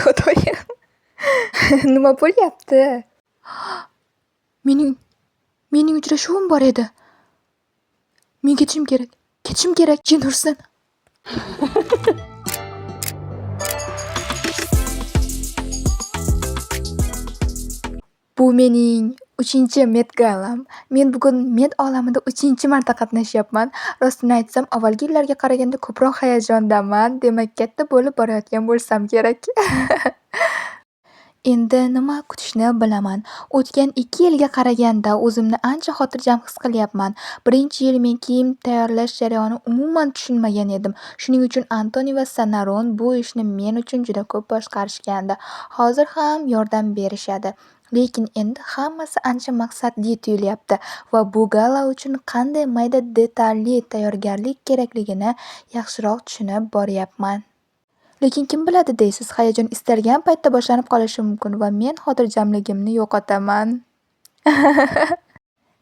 Xudoyim. Nima bo'lyapti? Mening uchrashuvim bor edi. Men ketishim kerak. Jin ursin. Bu mening 3-met galam. Men bugun met olamida 3-marta qatnashyapman. Rostini aytsam, avvalgi yillarga qaraganda ko'proq hayajondaman. Demak, katta bo'lib borayotgan bo'lsam kerak. Endi nima kutishni bilaman. O'tgan 2 yilga qaraganda o'zimni ancha xotirjam his qilyapman. Birinchi yil men kiyim tayyorlash jarayonini umuman tushunmagan edim. Shuning uchun Antoni va Sanaron bu ishni men uchun juda ko'p boshqarishgandi. Hozir ham yordam berishadi. Lekin endi hammasi ancha maqsadli tuyulyapti va bu gala uchun qanday mayda detalli tayyorgarlik kerakligini yaxshiroq tushunib boryapman. Lekin kim biladi deysiz, hayajon istalgan paytda boshlanib qolishi mumkin va men xotirjamligimni yo'qotaman.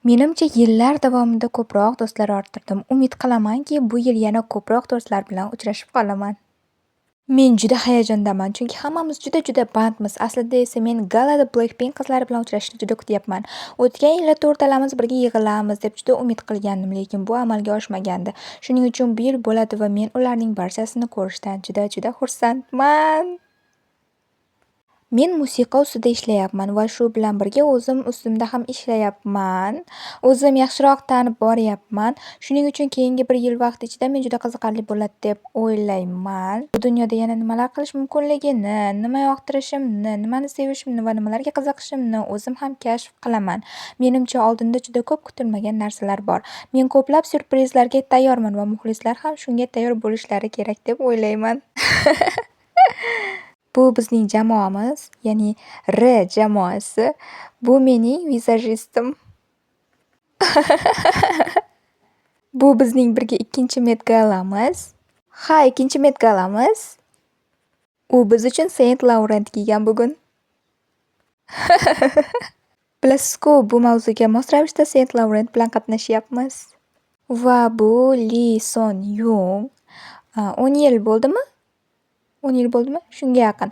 Menimcha yillar davomida ko'proq do'stlar orttirdim. Umid qilamanki, bu yil yana ko'proq do'stlar bilan uchrashib qolaman. Men juda hayajondaman, chunki hammamiz juda bandmiz. Aslida esa men galada Blackpink qizlari bilan uchrashishni juda kutyapman. O'tgan yili to'rtalamiz birga yig'ilamiz deb juda umid qilgandim, lekin bu amalga oshmagandi. Shuning uchun bu yil bo'ladi va men ularning barchasini ko'rishdan juda xursandman. Men musiqa ustida ishlayapman va shu bilan birga o'zim ustimda ham ishlayapman. O'zim yaxshiroq tanib boryapman. Shuning uchun keyingi bir yil vaqt ichida men juda qiziqarli bo'ladi deb o'ylayman. Bu dunyoda yana nimalar qilish mumkinligini, nima yoqtirishimni, nimani sevishimni va nimalarga qiziqishimni o'zim ham kashf qilaman. Menimcha oldinda juda ko'p kutilmagan narsalar bor. Men ko'plab syurprizlarga tayyorman va muxlislar ham shunga tayyor bo'lishlari kerak deb o'ylayman. Bu bizning jamoamiz, ya'ni R jamoasi. Bu mening vizajistim. Bu bizning birga 2-met galamiz. Ha, 2-met galamiz. U biz uchun Saint Laurent kiygan bugun. Bilasiz-ku, bu mavzuga mos ravishda Saint Laurent bilan qatnashyapmiz. Va bu Lee Son Young. 10 yil bo'ldimi? Shunga yaqin.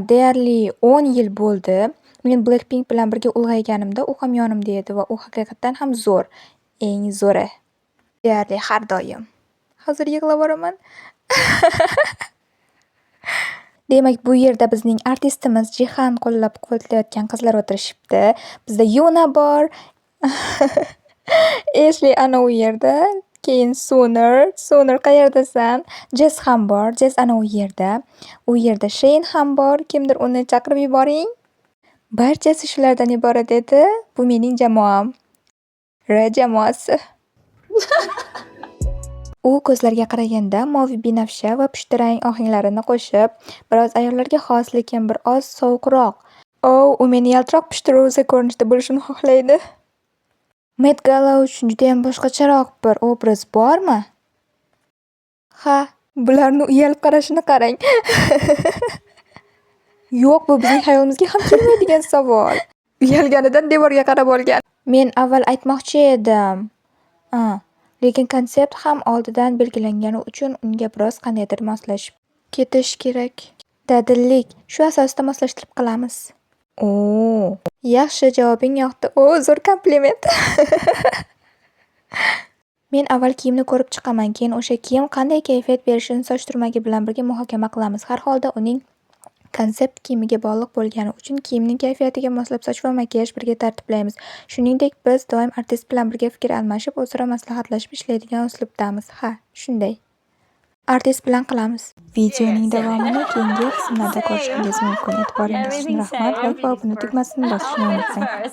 Deyarli 10 yil bo'ldi. Men Blackpink bilan birga ulg'ayganimda u ham yonimda edi va u haqiqatan ham zo'r. Eng zo'ri. Deyarli har doim. Hozir yig'lab boraman. Demak, bu yerda bizning artistimiz Jihan qo'llab-quvvatlayotgan qizlar o'tirishibdi. Bizda Yuna bor. Ashley ana u yerda. Keyin Soner qayerdasan? Jess ham bor. Jess ana u yerda. U yerda Shane ham bor. Kimdir uni chaqirib yuboring. Barchasi shulardan iborat edi. Bu mening jamoam. R jamoasi. U ko'zlarga qaraganda moviy binafsha va pushti rang ohanglarini qo'shib, biroz ayollarga xos, lekin bir oz sovuqroq. U meni yaltiroq pushti roza ko'rinishda bo'lishini xohlaydi. Met Gala uchun juda ham boshqacharoq bir obraz bormi? Ha, bularni uyalib qarashini qarang. Yo'q, bu bizning hayolimizga ham kelmaydigan savol. Uyalganidan devorga qarab olgan. Men avval aytmoqchi edim. Lekin konsept ham oldidan belgilangani uchun unga biroz qandaydir moslashib ketish kerak. Dadillik, shu asosda moslashtirib qilamiz. Yaxshi, javobing yoqdi. Zo'r kompliment. Men avval kiyimni ko'rib chiqaman, keyin o'sha kiyim qanday kayfiyat berishini soch turmagi bilan birga muhokama qilamiz. Har holda uning konsept kiyimiga bog'liq bo'lgani uchun kiyimning kayfiyatiga moslab soch va makiyaj birga tartiblaymiz. Shuningdek, biz doim artist bilan birga fikr almashib, o'zaro maslahatlashib ishlaydigan uslubdamiz. Ha, shunday. Artist bilan qilamiz. Videoning davomini keyingi qismlarda ko'rishingiz mumkin. E'tiboringiz uchun rahmat. Like va obuna tugmasini bosishni unutmang.